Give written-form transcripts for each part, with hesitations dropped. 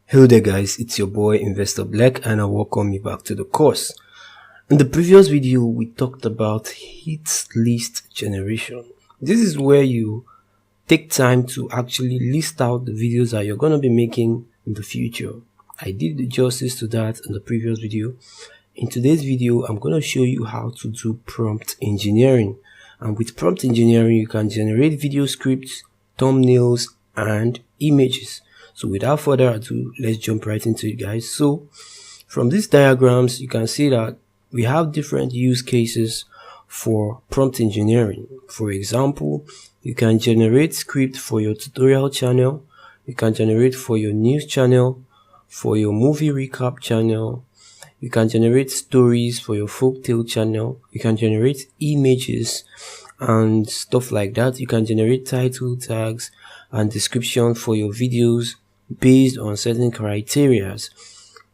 Hello there guys, it's your boy Investor Black and I welcome you back to the course. In the previous video we talked about hit list generation. This is where you take time to actually list out the videos that you're going to be making in the future. I did the justice to that in the previous video. In today's video I'm going to show you how to do prompt engineering, and with prompt engineering you can generate video scripts, thumbnails and images. So without further ado, let's jump right into it guys. So from these diagrams you can see that we have different use cases for prompt engineering. For example, you can generate script for your tutorial channel, you can generate for your news channel, for your movie recap channel, you can generate stories for your folktale channel, you can generate images and stuff like that. You can generate title tags and description for your videos based on certain criteria.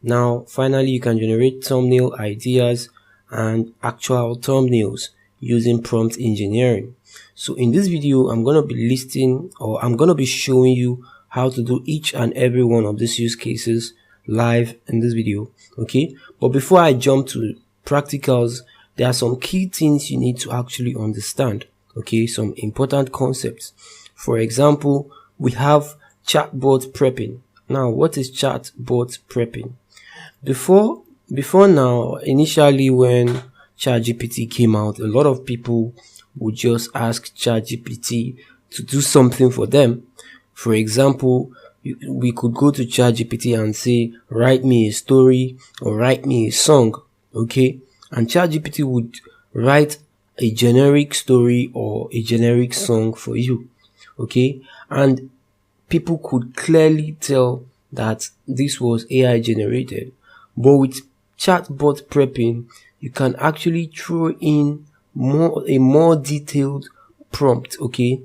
Now finally you can generate thumbnail ideas and actual thumbnails using prompt engineering. So in this video I'm going to be listing, or I'm going to be showing you how to do each and every one of these use cases live in this video. Okay, but before I jump to practicals, there are some key things you need to actually understand. Okay, some important concepts. For example, we have chatbot prepping. Now what is chatbot prepping? Before now, initially when ChatGPT came out, a lot of people would just ask ChatGPT to do something for them. For example, we could go to ChatGPT and say, write me a story or write me a song. Okay, and ChatGPT would write a generic story or a generic song for you. Okay, and people could clearly tell that this was AI generated. But with chatbot prepping, you can actually throw in a more detailed prompt, okay,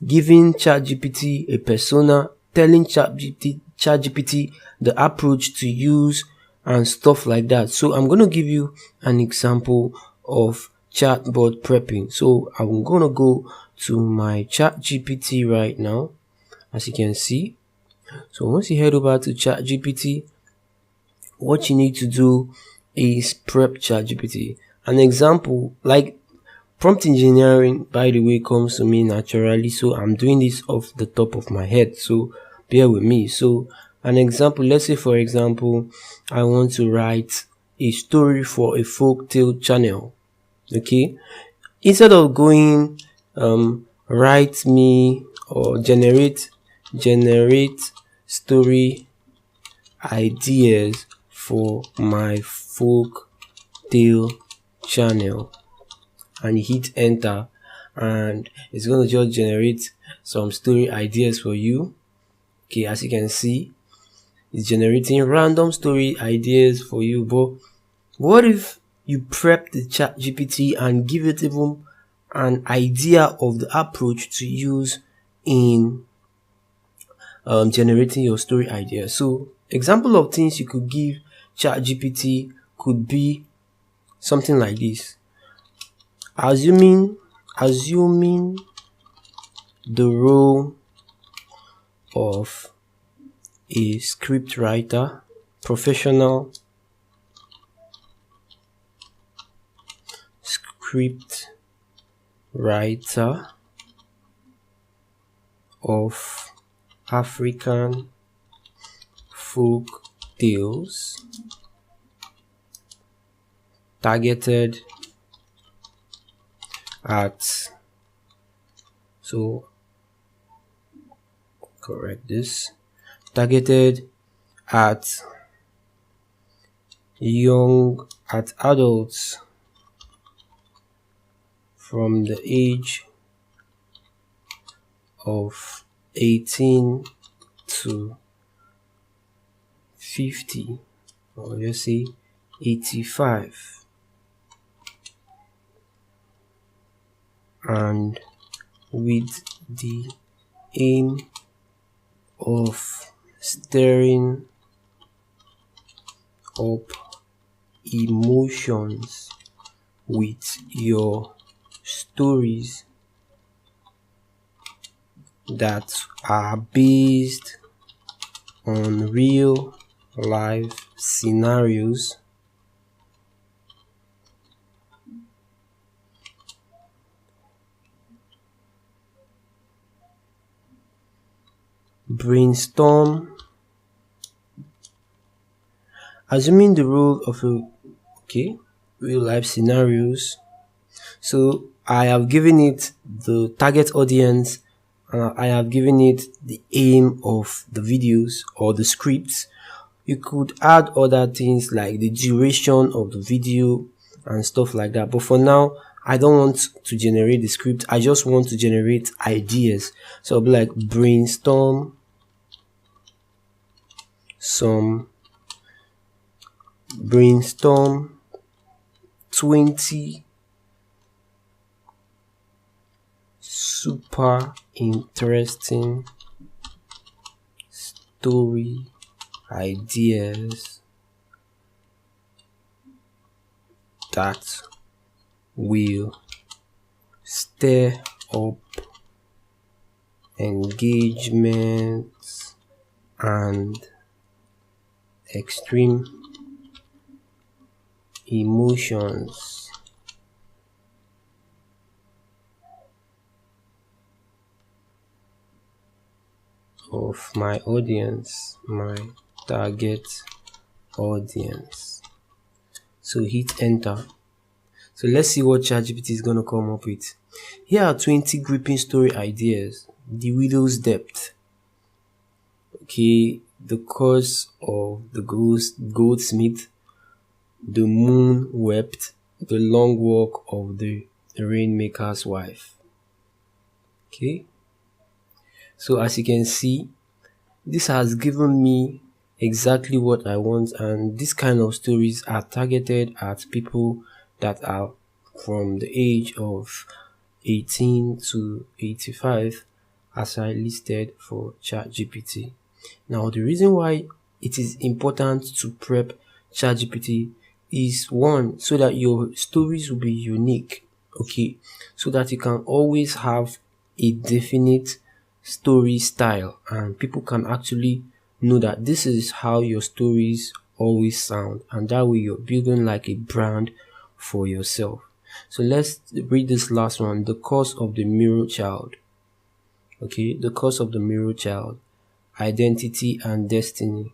giving ChatGPT a persona, telling ChatGPT the approach to use and stuff like that. So I'm going to give you an example of chatbot prepping. So I'm going to go to my ChatGPT right now, as you can see. So once you head over to ChatGPT, what you need to do is prep ChatGPT. An example, like prompt engineering, by the way, comes to me naturally, so I'm doing this off the top of my head, so bear with me. So an example, let's say for example I want to write a story for a folktale channel. Okay, instead of going write me or generate story ideas for my folk tale channel, and you hit enter and it's going to just generate some story ideas for you. Okay, as you can see, it's generating random story ideas for you. But what if you prep the chat GPT and give it even an idea of the approach to use in generating your story idea? So example of things you could give ChatGPT could be something like this. Assuming the role of a script writer, professional script writer of African folk tales, targeted at, so correct this, targeted at adults from the age of 18 to 50, or let's say 85, and with the aim of stirring up emotions with your stories that are based on real life scenarios brainstorm assuming the role of a real life scenarios. So I have given it the target audience, I have given it the aim of the videos or the scripts. You could add other things like the duration of the video and stuff like that, but for now I don't want to generate the script, I just want to generate ideas. So I'll be like brainstorm 20 super interesting story ideas that will stir up engagement and extreme emotions of my audience, my target audience. So hit enter. So let's see what ChatGPT is going to come up with. Here are 20 gripping story ideas. The widow's depth. The curse of the goldsmith. The moon wept. The long walk of the rainmaker's wife. So as you can see, this has given me exactly what I want, and this kind of stories are targeted at people that are from the age of 18 to 85 as I listed for ChatGPT. Now the reason why it is important to prep ChatGPT is one, so that your stories will be unique, so that you can always have a definite story style and people can actually know that this is how your stories always sound, and that way you're building like a brand for yourself. So let's read this last one, the curse of the mirror child. The curse of the mirror child, identity and destiny.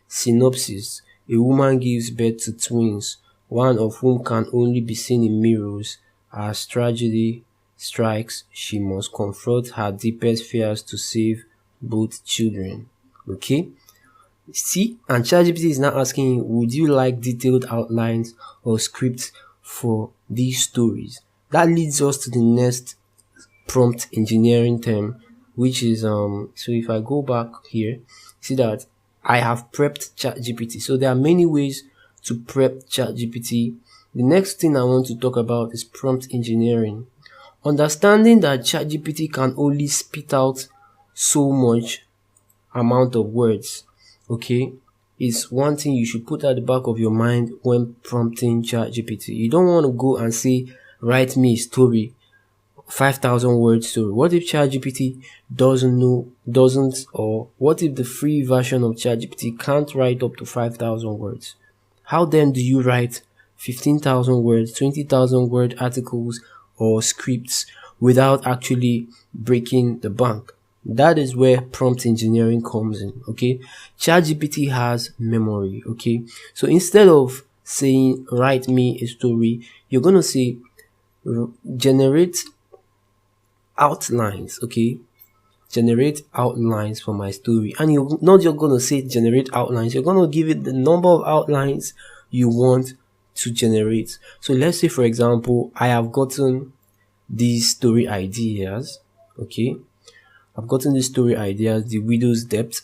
Synopsis: a woman gives birth to twins, one of whom can only be seen in mirrors. As tragedy strikes, she must confront her deepest fears to save both children. See, and ChatGPT is now asking you, would you like detailed outlines or scripts for these stories? That leads us to the next prompt engineering term, which is so if I go back here, see that I have prepped ChatGPT. So there are many ways to prep ChatGPT. The next thing I want to talk about is prompt engineering. Understanding that ChatGPT can only spit out so much amount of words, is one thing you should put at the back of your mind when prompting ChatGPT. You don't want to go and say, write me a story, 5,000 word story. What if ChatGPT doesn't, or what if the free version of ChatGPT can't write up to 5,000 words? How then do you write 15,000 words, 20,000 word articles or scripts without actually breaking the bank? That is where prompt engineering comes in. ChatGPT has memory. So instead of saying write me a story, you're gonna say generate outlines. Generate outlines for my story, and you're not just gonna say generate outlines, you're gonna give it the number of outlines you want to generate. So let's say, for example, I have gotten these story ideas. I've gotten these story ideas, the widow's depth.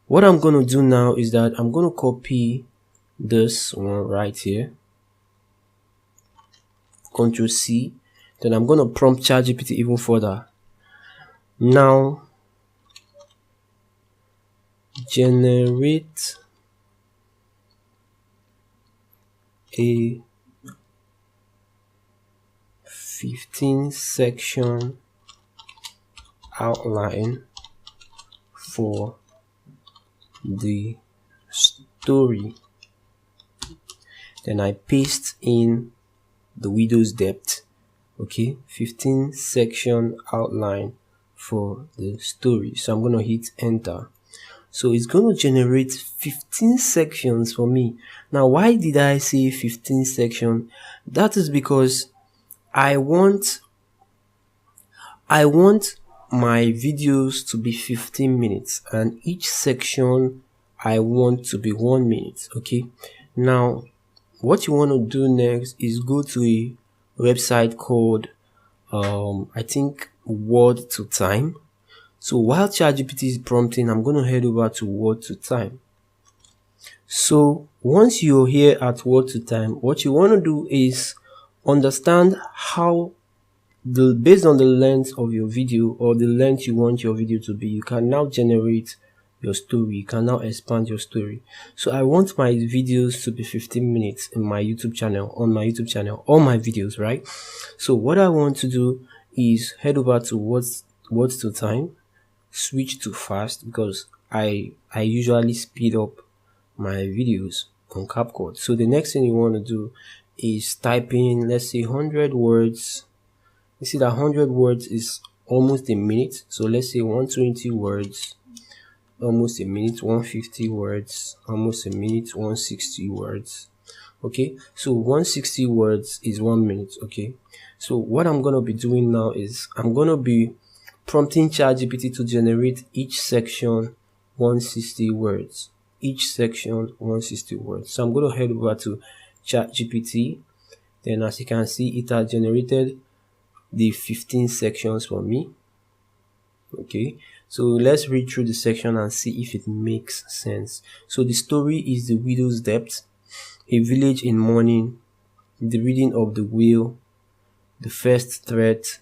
What I'm gonna do now is that I'm gonna copy this one right here, Ctrl C, then I'm gonna prompt ChatGPT even further. Now generate a 15 section outline for the story. Then I paste in the widow's depth. Okay, 15 section outline for the story. So I'm going to hit enter. So it's going to generate 15 sections for me. Now, why did I say 15 section? That is because I want my videos to be 15 minutes and each section I want to be 1 minute. Okay, now what you want to do next is go to a website called I think Word to Time. So while ChatGPT is prompting, I'm going to head over to Word to Time. So once you're here at Word to Time, what you want to do is understand how based on the length of your video or the length you want your video to be, you can now generate your story. You can now expand your story. So I want my videos to be 15 minutes in my YouTube channel, on my YouTube channel, all my videos, right? So what I want to do is head over to Words to Time, switch to fast because I usually speed up my videos on CapCut. So the next thing you want to do is type in, let's say 100 words. You see that 100 words is almost a minute. So let's say 120 words, almost a minute, 150 words, almost a minute, 160 words. Okay, so 160 words is 1 minute. Okay, so what I'm going to be doing now is I'm going to be prompting ChatGPT to generate each section 160 words. Each section 160 words. So I'm going to head over to ChatGPT. Then as you can see, it has generated the 15 sections for me. Okay, so let's read through the section and see if it makes sense. So the story is the widow's depth, a village in mourning, the reading of the will, the first threat,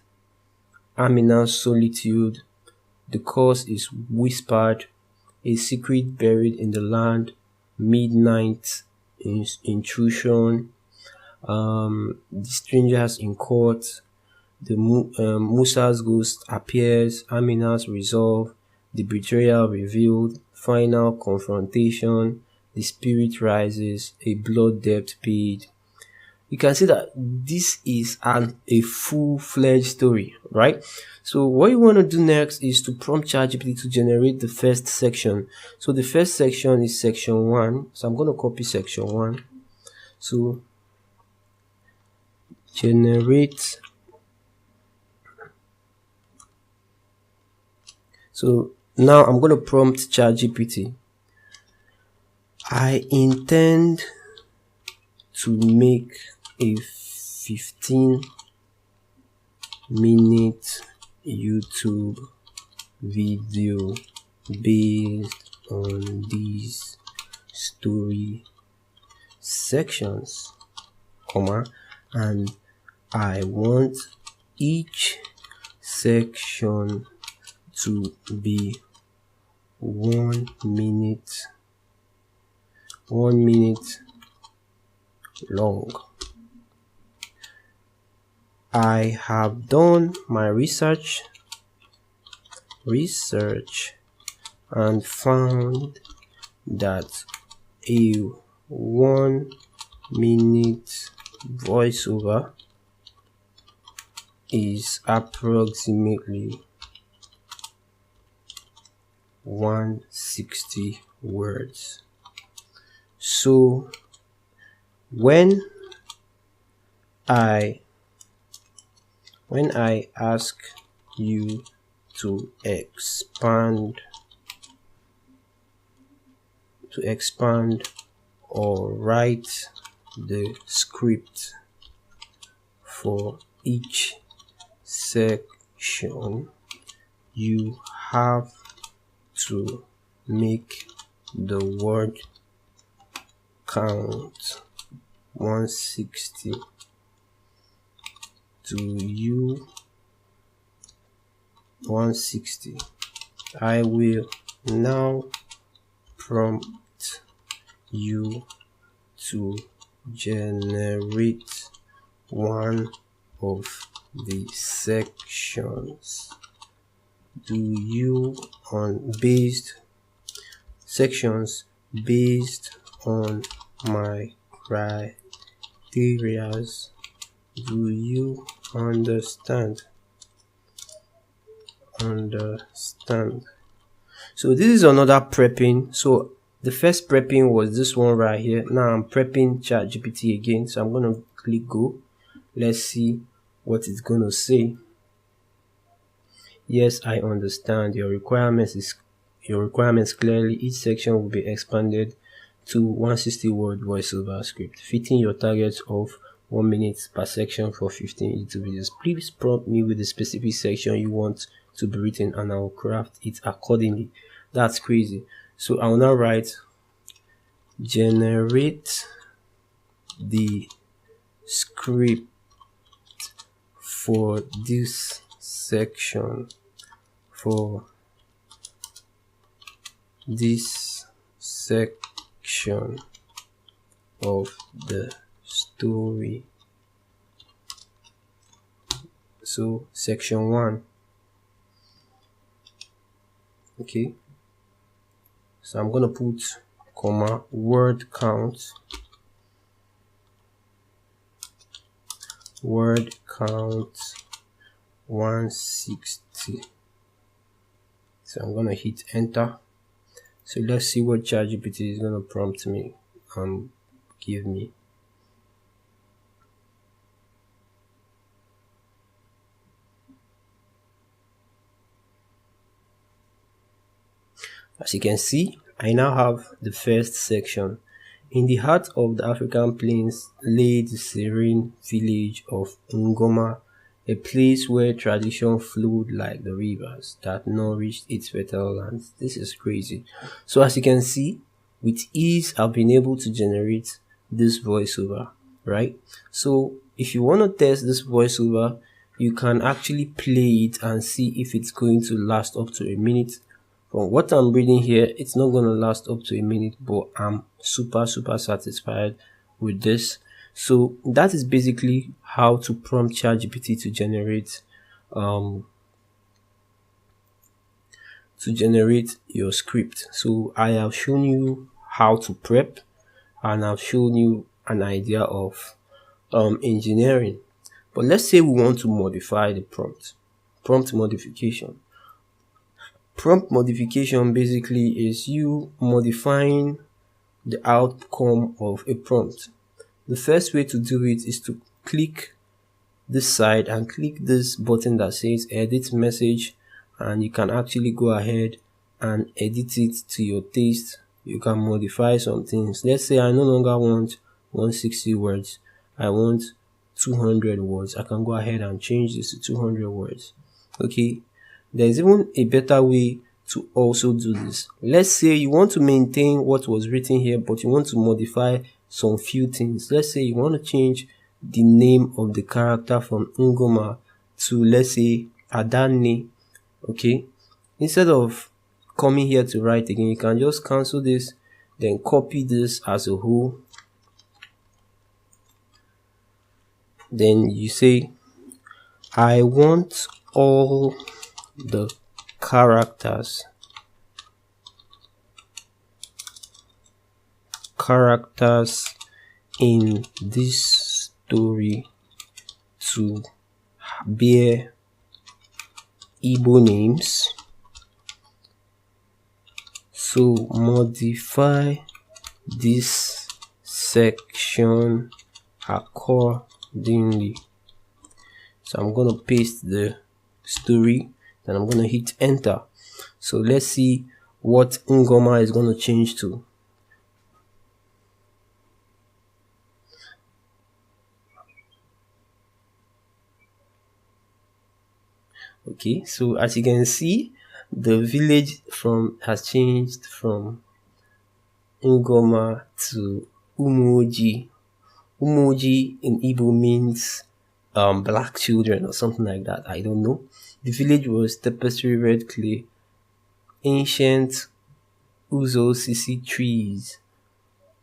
Amina's solitude, the cause is whispered, a secret buried in the land, midnight intrusion, the strangers in court, the Musa's ghost appears, Amina's resolve, the betrayal revealed, final confrontation, the spirit rises, a blood debt paid. You can see that this is a full-fledged story, right? So what you want to do next is to prompt ChatGPT to generate the first section. So the first section is section 1. So I'm going to copy section 1. So generate. So now I'm going to prompt ChatGPT. I intend to make a 15-minute YouTube video based on these story sections, and I want each section to be 1 minute long. I have done my research and found that a 1 minute voiceover is approximately 160 words. So when I ask you to expand or write the script for each section, you have to make the word count 160 to you 160. I will now prompt you to generate one of the sections. Do you on based sections based on my criterias. Do you understand? So this is another prepping. So the first prepping was this one right here. Now I'm prepping ChatGPT again. So I'm going to click go. Let's see what it's going to say. Yes, I understand your requirements clearly. Each section will be expanded to 160 word voiceover script, fitting your target of 1 minute per section for 15 YouTube videos. Please prompt me with the specific section you want to be written and I will craft it accordingly. That's crazy. So I will now write generate the script for this section of the story. So section 1. Okay, so I'm gonna put comma word count 160. So I'm gonna hit enter. So let's see what ChatGPT is gonna prompt me give me. As you can see, I now have the first section. In the heart of the African plains lay the serene village of Ngoma, a place where tradition flowed like the rivers that nourished its fertile lands. This is crazy. So as you can see, with ease I've been able to generate this voiceover, right? So if you want to test this voiceover, you can actually play it and see if it's going to last up to a minute. From what I'm reading here, it's not going to last up to a minute, but I'm super satisfied with this. So that is basically how to prompt ChatGPT to generate your script. So I have shown you how to prep and I've shown you an idea of engineering. But let's say we want to modify the prompt modification. Prompt modification basically is you modifying the outcome of a prompt. The first way to do it is to click this side and click this button that says edit message, and you can actually go ahead and edit it to your taste. You can modify some things. Let's say I no longer want 160 words, I want 200 words. I can go ahead and change this to 200 words. Okay, there's even a better way to also do this. Let's say you want to maintain what was written here, but you want to modify some few things. Let's say you want to change the name of the character from Ngoma to, let's say, Adane. Okay, instead of coming here to write again, you can just cancel this, then copy this as a whole. Then you say, I want all the characters in this story to bear Igbo names. So modify this section accordingly. So I'm going to paste the story, then I'm going to hit enter. So let's see what Ngoma is going to change to. Okay, so as you can see, the village has changed from Ngoma to Umuji. Umuji in Igbo means black children or something like that. I don't know. The village was tapestry red clay, ancient Uzo Sisi trees.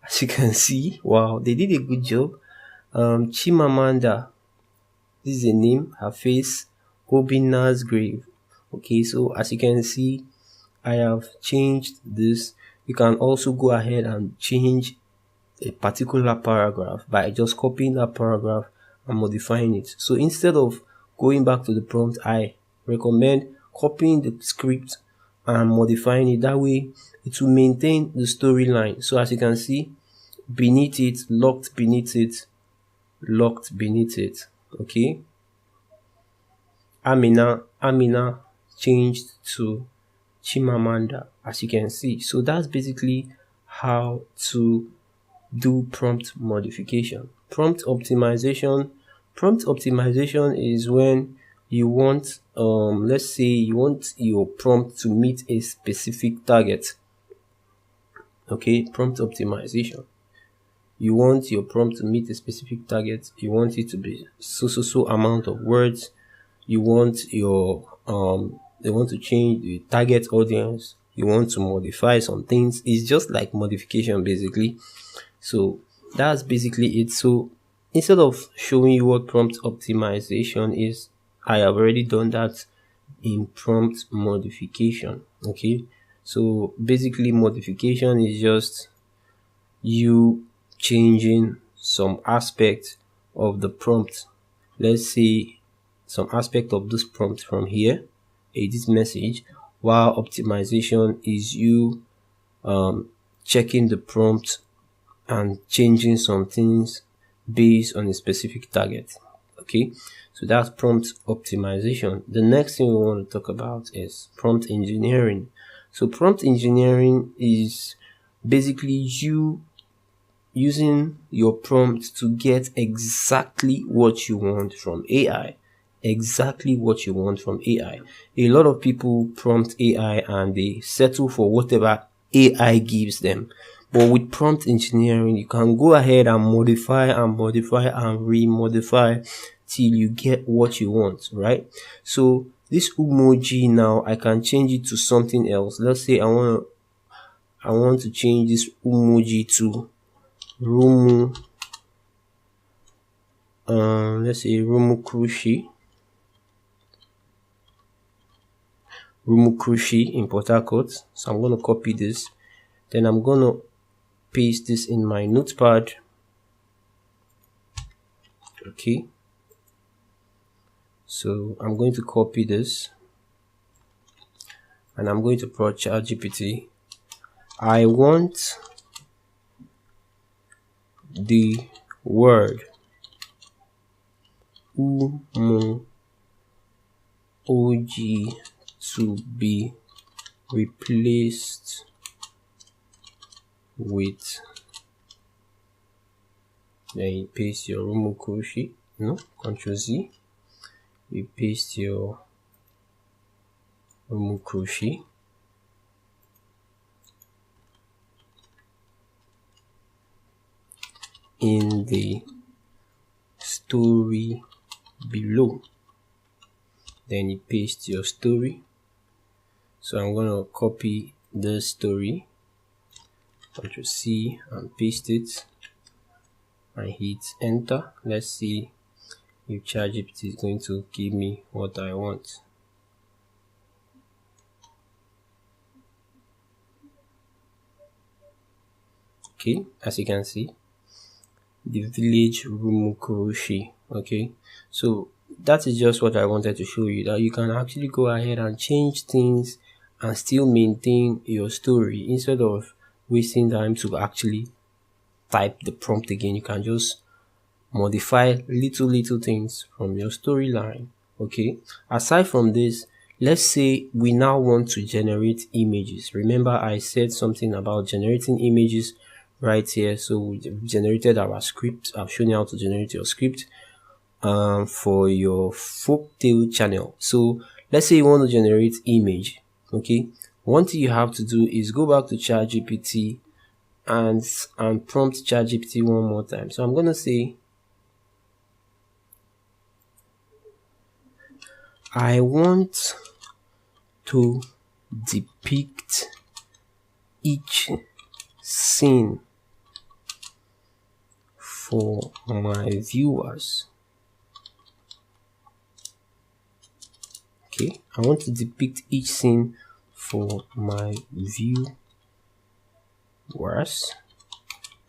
As you can see, wow, they did a good job. Chimamanda, this is a name, her face, Obina's grave. Okay, so as you can see, I have changed this. you can also go ahead and change a particular paragraph by just copying that paragraph and modifying it. So instead of going back to the prompt, I recommend copying the script and modifying it. That way it will maintain the storyline. So as you can see, beneath it, locked beneath it, locked beneath it. Okay, Amina changed to Chimamanda, as you can see. So that's basically how to do prompt modification. Prompt optimization is when you want, let's say you want your prompt to meet a specific target. Okay, prompt optimization, you want your prompt to meet a specific target. You want it to be so amount of words. You want your they want to change the target audience. You want to modify some things. It's just like modification basically. So that's basically it. So instead of showing you what prompt optimization is, I have already done that in prompt modification. Okay, so basically modification is just you changing some aspect of the prompt. Let's say some aspect of this prompt from here, edit message, while optimization is you checking the prompt and changing some things based on a specific target. Okay, so that's prompt optimization. The next thing we want to talk about is prompt engineering. So prompt engineering is basically you using your prompt to get exactly what you want from AI. Exactly what you want from AI. A lot of people prompt AI and they settle for whatever AI gives them. But with prompt engineering, you can go ahead and modify and re-modify till you get what you want, right? So this emoji now, I can change it to something else. Let's say I want to change this emoji to Rumu, let's say Rumu Krushi in Port Harcourt. So I'm going to copy this. Then I'm going to paste this in my notepad. Okay. So I'm going to copy this. And I'm going to approach ChatGPT. I want the word Umu OG to be replaced with, then you paste your Rumu Krushi, Ctrl Z, you paste your Rumu Krushi, in the story below, then you paste your story. So I'm going to copy the story, Ctrl C and paste it and hit enter. Let's see if ChatGPT is going to give me what I want. Okay, as you can see, the village Rumukurushi. Okay, so that is just what I wanted to show you, that you can actually go ahead and change things and still maintain your story. Instead of wasting time to actually type the prompt again, you can just modify little things from your storyline. Okay, aside from this, let's say we now want to generate images. Remember I said something about generating images right here. So we generated our script. I've shown you how to generate your script for your folktale channel. So let's say you want to generate image. Okay, one thing you have to do is go back to ChatGPT and prompt ChatGPT one more time. So I'm gonna say I want to depict each scene for my viewers. Okay, I want to depict each scene for my viewers. worse,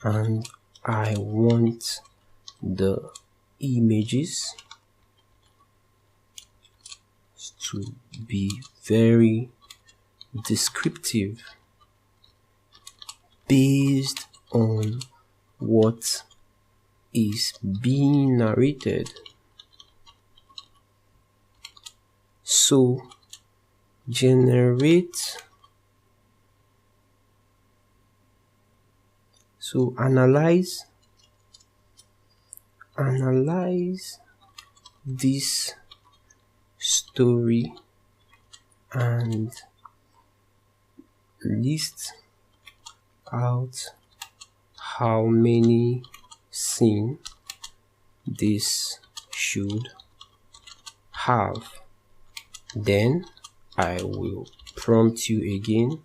and I want the images to be very descriptive based on what is being narrated. So analyze this story and list out how many scenes this should have. Then I will prompt you again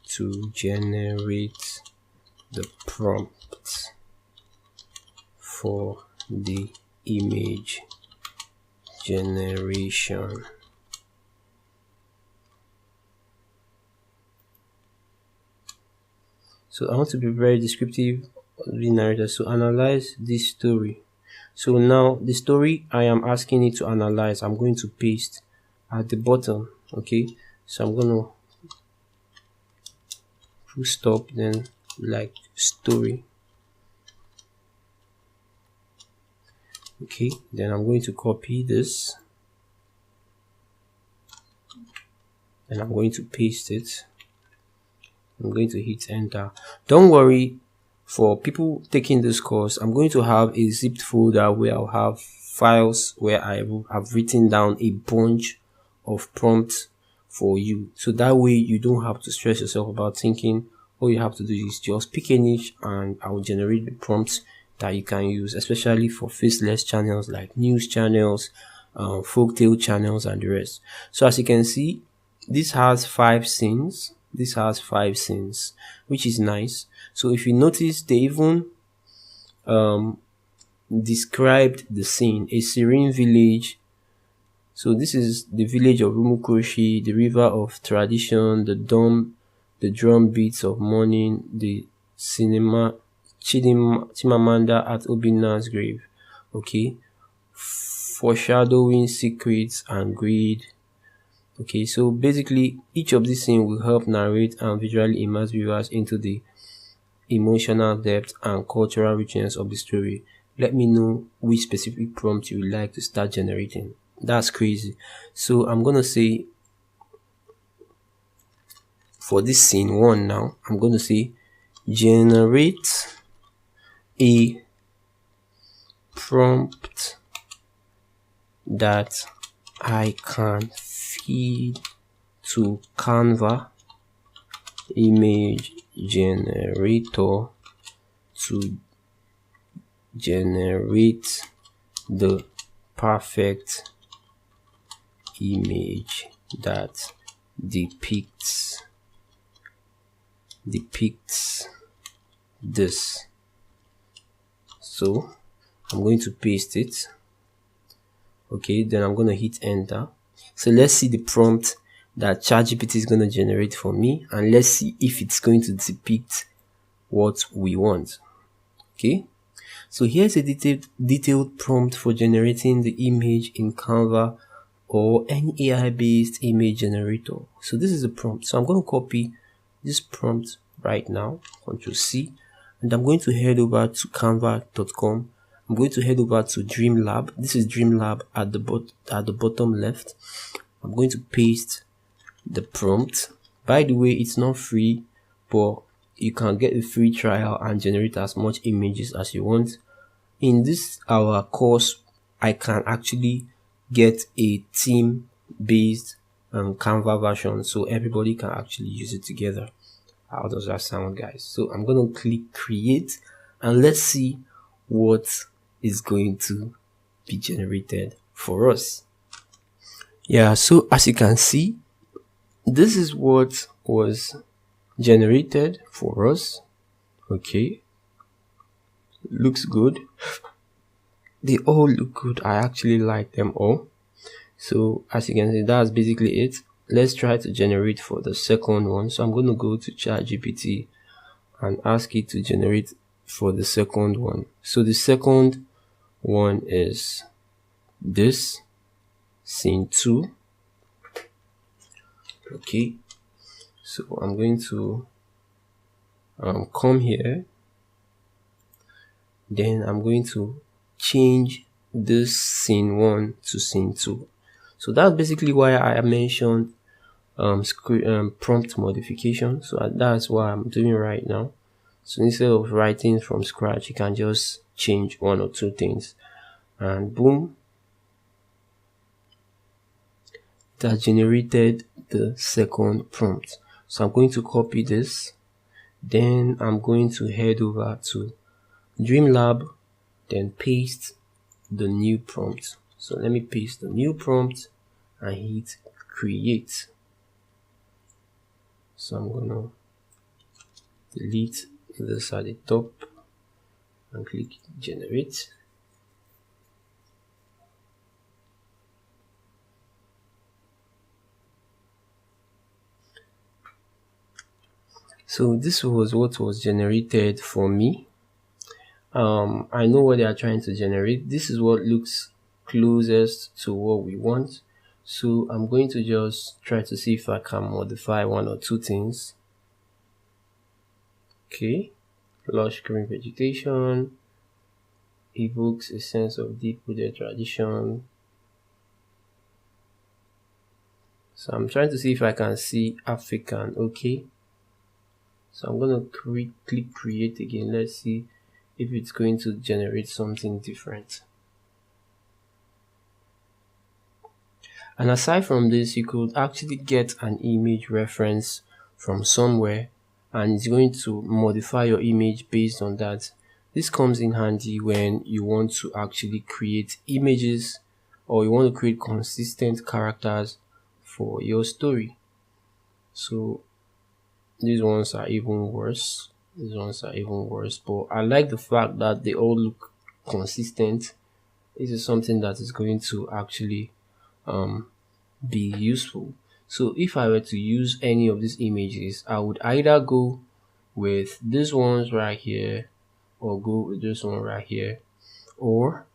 to generate the prompt for the image generation. So I want to be very descriptive of the narrator. So analyze this story. So now the story I am asking it to analyze, I'm going to paste at the bottom. Okay, so I'm going to full stop, then like story. Okay, then I'm going to copy this and I'm going to paste it. I'm going to hit enter. Don't worry, for people taking this course, I'm going to have a zipped folder where I'll have files where I have written down a bunch of prompts for you, so that way you don't have to stress yourself about thinking. All you have to do is just pick a niche and I'll generate the prompts that you can use, especially for faceless channels like news channels, folktale channels, and the rest. So as you can see, this has 5 scenes. Which is nice. So if you notice, they even described the scene, a serene village. So this is the village of Rumukoshi, the river of tradition, the drum beats of morning, the cinema Chimamanda at Obina's grave. Okay, foreshadowing secrets and greed. Okay, so basically each of these scenes will help narrate and visually immerse viewers into the emotional depth and cultural richness of the story. Let me know which specific prompt you would like to start generating. That's crazy. So I'm gonna say, for this scene 1 now, I'm gonna say generate a prompt that I can feed to Canva image generator to generate the perfect image that depicts this. So I'm going to paste it. Okay, then I'm going to hit enter. So let's see the prompt that ChatGPT is going to generate for me, and let's see if it's going to depict what we want. Okay, so here's a detailed prompt for generating the image in Canva or any AI based image generator. So this is the prompt. So I'm going to copy this prompt right now, Ctrl C, and I'm going to head over to canva.com. I'm going to head over to Dreamlab. This is Dreamlab at the bottom left. I'm going to paste the prompt. By the way, it's not free, but you can get a free trial and generate as much images as you want. In this our course, I can actually get a theme based Canva version, so everybody can actually use it together. How does that sound, guys? So I'm going to click create and let's see what is going to be generated for us. Yeah, so as you can see, this is what was generated for us. Okay, looks good. they all look good. I actually like them all. So as you can see, that's basically it. Let's try to generate for the second one. So I'm going to go to ChatGPT and ask it to generate for the second one. So the second one is this scene 2. Okay, so I'm going to come here, then I'm going to change this scene 1 to scene 2. So that's basically why I mentioned prompt modification. So that's what I'm doing right now. So instead of writing from scratch, you can just change one or two things, and boom, it has generated the second prompt. So I'm going to copy this, then I'm going to head over to Dreamlab, then paste the new prompt. So let me paste the new prompt and hit create. So I'm gonna delete this at the top and click generate. So this was what was generated for me. I know what they are trying to generate. This is what looks closest to what we want. So I'm going to just try to see if I can modify one or two things. Okay, lush green vegetation evokes a sense of deep-rooted tradition. So I'm trying to see if I can see African. Okay, so I'm gonna click create again. Let's see if it's going to generate something different. And aside from this, you could actually get an image reference from somewhere, and it's going to modify your image based on that. This comes in handy when you want to actually create images, or you want to create consistent characters for your story. So these ones are even worse. But I like the fact that they all look consistent. This is something that is going to actually be useful. So if I were to use any of these images, I would either go with these ones right here, or go with this one right here, or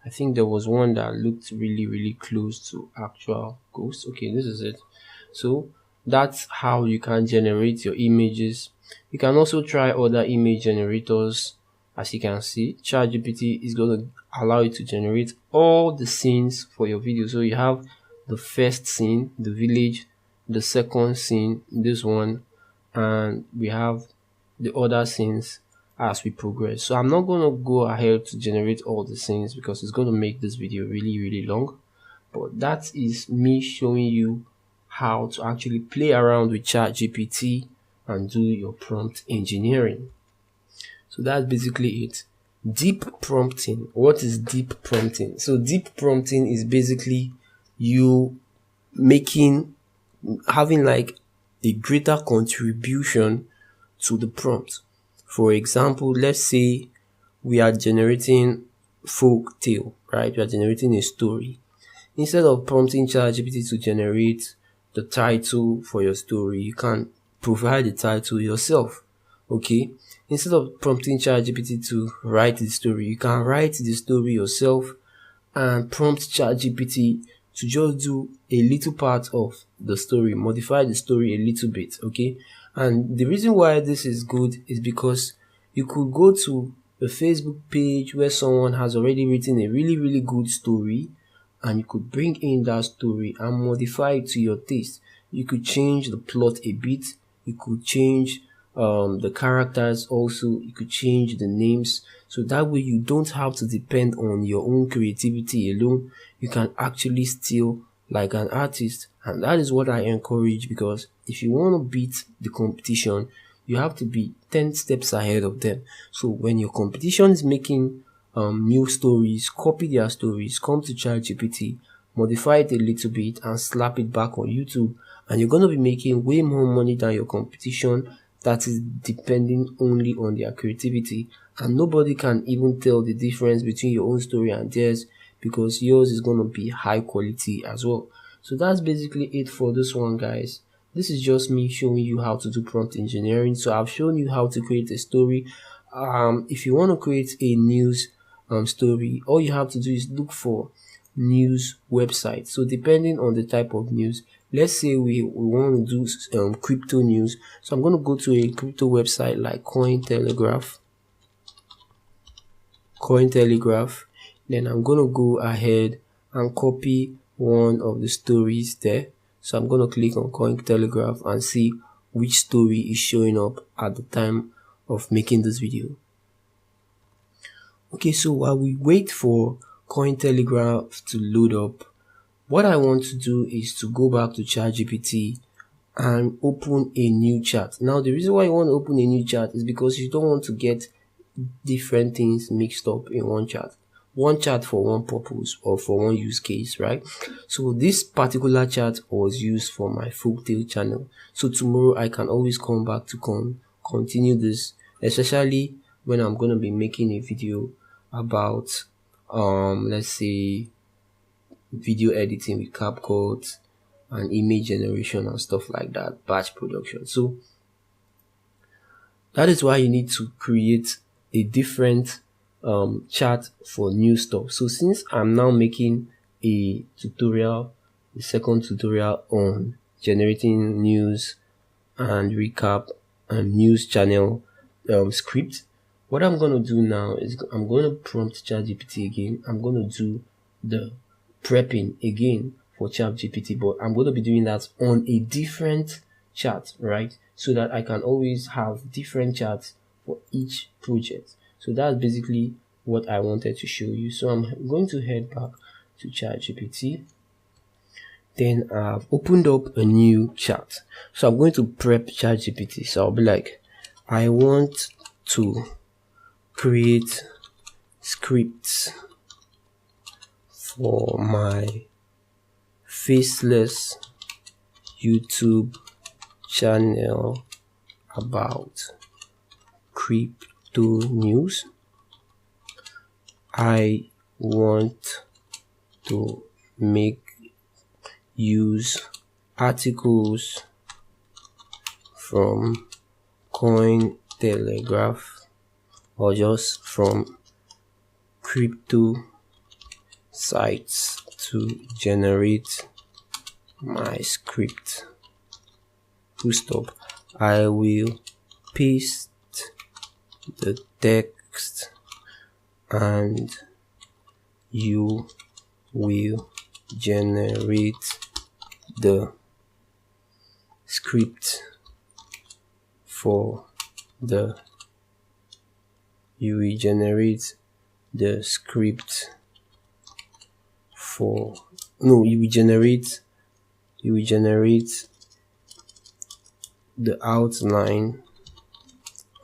I think there was one that looked really close to actual ghosts. Okay, this is it. So that's how you can generate your images. You can also try other image generators. As you can see, ChatGPT is going to allow you to generate all the scenes for your video. So you have the first scene, the village, the second scene, this one, and we have the other scenes as we progress. So I'm not going to go ahead to generate all the scenes because it's going to make this video really long. But that is me showing you how to actually play around with ChatGPT and do your prompt engineering. So that's basically it. Deep prompting. What is deep prompting? So deep prompting is basically you having like a greater contribution to the prompt. For example, let's say we are generating folk tale, right? We are generating a story. Instead of prompting ChatGPT to generate the title for your story, you can provide the title yourself. Okay, instead of prompting ChatGPT to write the story, you can write the story yourself and prompt ChatGPT to just do a little part of the story, modify the story a little bit. Okay, and the reason why this is good is because you could go to a Facebook page where someone has already written a really good story, and you could bring in that story and modify it to your taste. You could change the plot a bit, you could change the characters also, you could change the names, so that way you don't have to depend on your own creativity alone. You can actually steal like an artist, and that is what I encourage, because if you want to beat the competition, you have to be 10 steps ahead of them. So when your competition is making new stories, copy their stories, come to ChatGPT, modify it a little bit and slap it back on YouTube, and you're going to be making way more money than your competition that is depending only on their creativity and nobody can even tell the difference between your own story and theirs, because yours is going to be high quality as well. So that's basically it for this one, guys. This is just me showing you how to do prompt engineering. So I've shown you how to create a story. If you want to create a news story, all you have to do is look for news website. So depending on the type of news, let's say we want to do crypto news. So I'm going to go to a crypto website like Cointelegraph. Then I'm going to go ahead and copy one of the stories there. So I'm going to click on Cointelegraph and see which story is showing up at the time of making this video. Okay, so while we wait for Cointelegraph to load up, what I want to do is to go back to ChatGPT and open a new chat. Now, the reason why you want to open a new chat is because you don't want to get different things mixed up in one chat for one purpose or for one use case, right? So this particular chat was used for my folktale channel. So tomorrow I can always come back to continue this, especially when I'm going to be making a video about let's say video editing with CapCut and image generation and stuff like that, batch production. So that is why you need to create a different chat for new stuff. So since I'm now making a second tutorial on generating news and recap and news channel script, what I'm going to do now is I'm going to prompt ChatGPT again. I'm going to do the prepping again for ChatGPT, but I'm going to be doing that on a different chat, right? So that I can always have different chats for each project. So that's basically what I wanted to show you. So I'm going to head back to ChatGPT. Then I've opened up a new chat. So I'm going to prep ChatGPT. So I'll be like, I want to create scripts for my Faceless YouTube channel about crypto news. I want to use articles from Cointelegraph or just from crypto sites to generate my script. Full stop. I will paste the text and you will generate the script for the the outline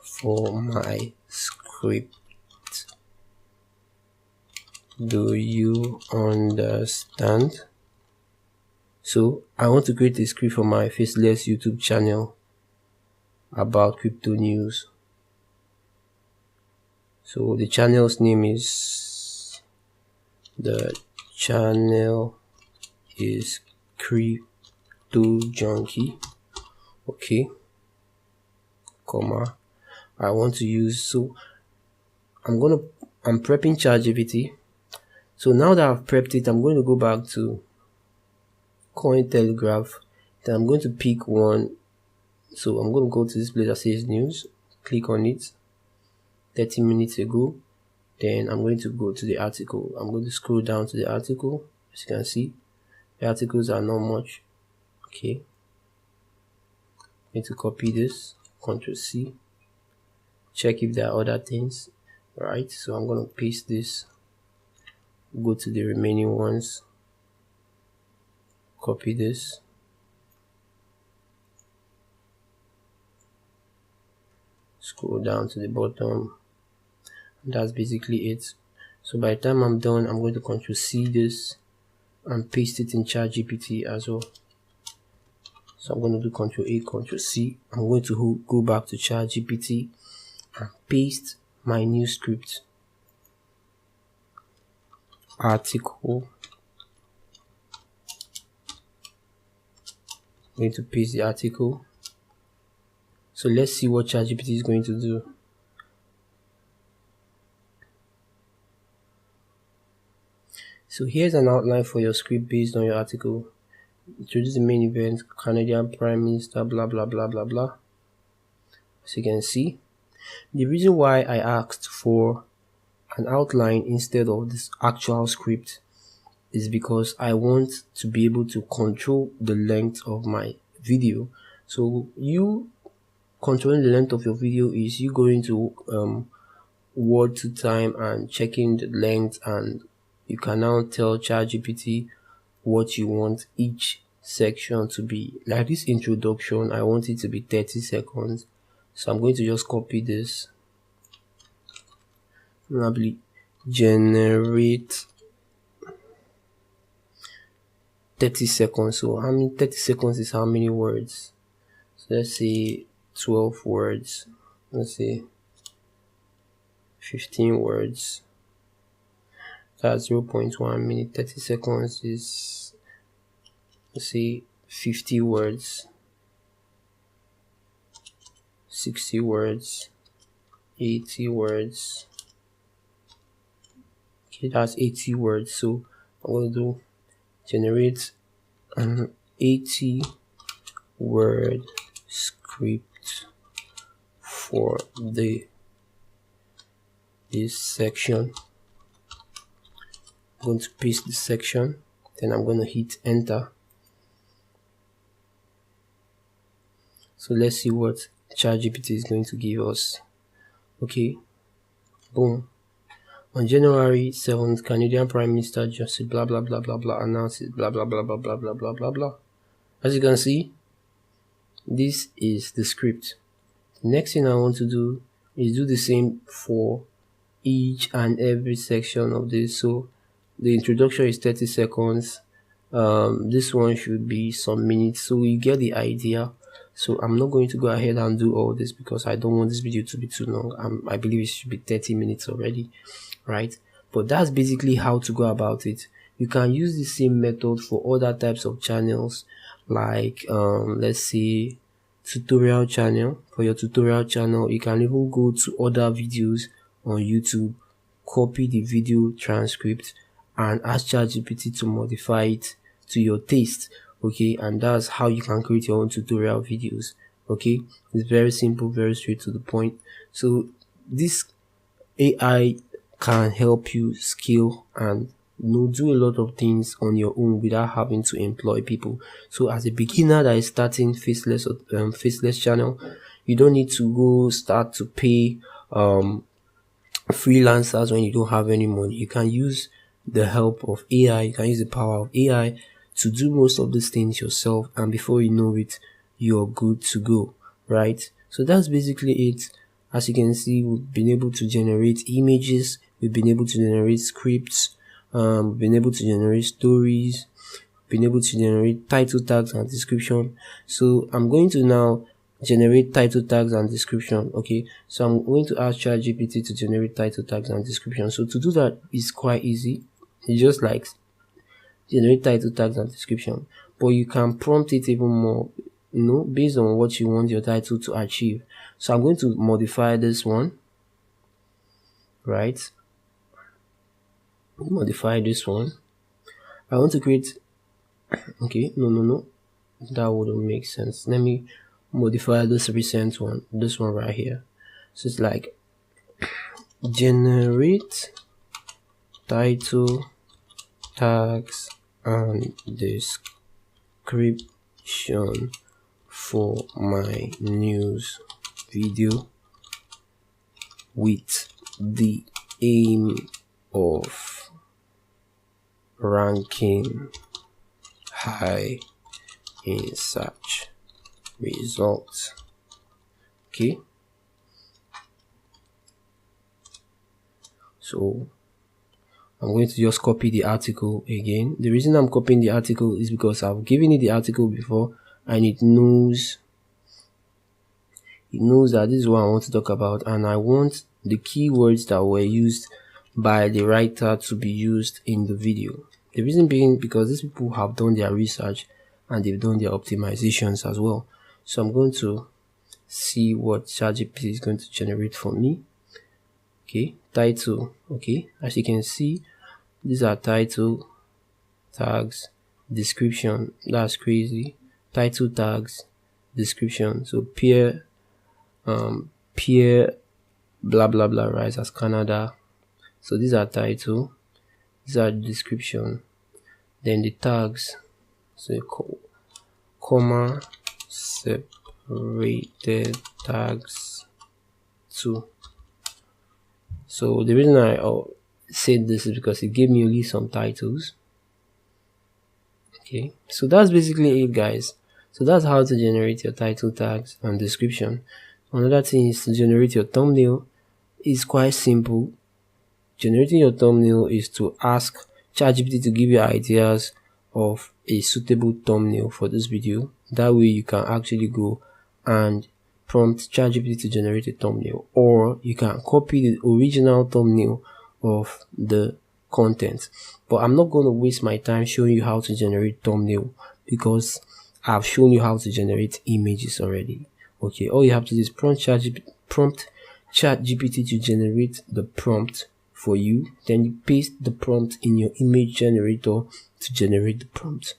for my script. Do you understand? So I want to create a script for my Faceless YouTube channel about crypto news. So the channel's name is Crypto Junkie. Okay, comma. I want to use, so I'm prepping ChatGPT. So now that I've prepped it, I'm going to go back to Cointelegraph. Then I'm going to pick one. So I'm going to go to this place that says news, click on it, 30 minutes ago. Then I'm going to go to the article. I'm going to scroll down to the article. As you can see, the articles are not much. Okay, I'm going to copy this, Ctrl C, check if there are other things. Right, so I'm going to paste this, go to the remaining ones, copy this, scroll down to the bottom, and that's basically it. So by the time I'm done, I'm going to Ctrl C this and paste it in ChatGPT as well. So I'm going to do Ctrl A, Ctrl C. I'm going to go back to ChatGPT and paste my new script. Article. I'm going to paste the article. So let's see what ChatGPT is going to do. So here's an outline for your script based on your article. Introduce the main event, Canadian Prime Minister, blah blah blah blah blah. As you can see, the reason why I asked for an outline instead of this actual script is because I want to be able to control the length of my video. So you controlling the length of your video is you going to word to time and checking the length, and you can now tell ChatGPT what you want each section to be. Like this introduction, I want it to be 30 seconds. So I'm going to just copy this. Probably generate 30 seconds. So how many 30 seconds is how many words? So let's say 12 words. Let's say 15 words. That's 0.1 minute. 30 seconds is, let's say, 50 words, 60 words, 80 words. Okay, that's 80 words. So I'm going to do generate an 80 word script for this section. I'm going to paste the section, then I'm going to hit enter. So let's see what ChatGPT is going to give us. Okay, boom. On January 7th, Canadian Prime Minister just blah blah blah blah blah announces blah blah blah blah blah blah blah blah blah. As you can see, this is the script. The next thing I want to do is do the same for each and every section of this. So the introduction is 30 seconds. This one should be some minutes, so you get the idea. So I'm not going to go ahead and do all this because I don't want this video to be too long. I believe it should be 30 minutes already, right? But that's basically how to go about it. You can use the same method for other types of channels, like let's say tutorial channel. For your tutorial channel, you can even go to other videos on YouTube, copy the video transcript and ask ChatGPT to modify it to your taste. Okay, and that's how you can create your own tutorial videos. Okay, it's very simple, very straight to the point. So this AI can help you scale and do a lot of things on your own without having to employ people. So as a beginner that is starting Faceless channel, you don't need to go start to pay freelancers when you don't have any money. You can use the help of AI, you can use the power of AI to do most of these things yourself, and before you know it, you're good to go, right? So that's basically it. As you can see, we've been able to generate images, we've been able to generate scripts, we've been able to generate stories, been able to generate title tags and description. So I'm going to now generate title tags and description. Okay, so I'm going to ask ChatGPT to generate title tags and description. So to do that is quite easy. It's just like generate title tags and description, but you can prompt it even more, based on what you want your title to achieve. So I'm going to modify this one, right? Modify this one. I want to create, okay, no, that wouldn't make sense. Let me modify this recent one, this one right here. So it's like generate title tags and description for my news video with the aim of ranking high in search results. Okay, so I'm going to just copy the article again. The reason I'm copying the article is because I've given it the article before, and it knows that this is what I want to talk about, and I want the keywords that were used by the writer to be used in the video. The reason being because these people have done their research and they've done their optimizations as well. So I'm going to see what ChatGPT is going to generate for me. Okay, title. Okay, as you can see, these are title tags, description. That's crazy. Title tags, description. So peer blah blah blah rise as Canada. So these are title, these are description, then the tags. So comma separated tags 2. So the reason I said this is because it gave me only some titles. Okay, so that's basically it, guys. So that's how to generate your title tags and description. Another thing is to generate your thumbnail. It's quite simple. Generating your thumbnail is to ask ChatGPT to give you ideas of a suitable thumbnail for this video. That way you can actually go and prompt ChatGPT to generate a thumbnail, or you can copy the original thumbnail of the content. But I'm not going to waste my time showing you how to generate thumbnail because I've shown you how to generate images already. Okay, all you have to do is prompt ChatGPT to generate the prompt for you. Then you paste the prompt in your image generator to generate the prompt.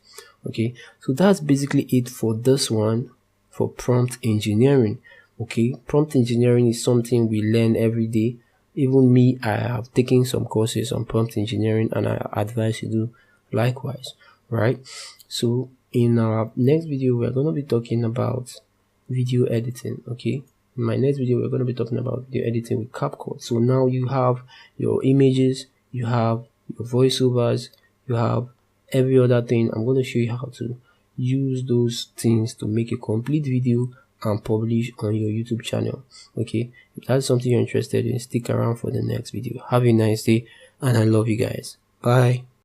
Okay, so that's basically it for this one, for prompt engineering. Okay, prompt engineering is something we learn every day. Even me, I have taken some courses on prompt engineering and I advise you do likewise, right? So in our next video, we're going to be talking about video editing. Okay, in my next video, we're going to be talking about video editing with CapCut. So now you have your images, you have your voiceovers, you have every other thing. I'm going to show you how to use those things to make a complete video and publish on your YouTube channel. Okay, if that's something you're interested in, stick around for the next video. Have a nice day and I love you guys. Bye.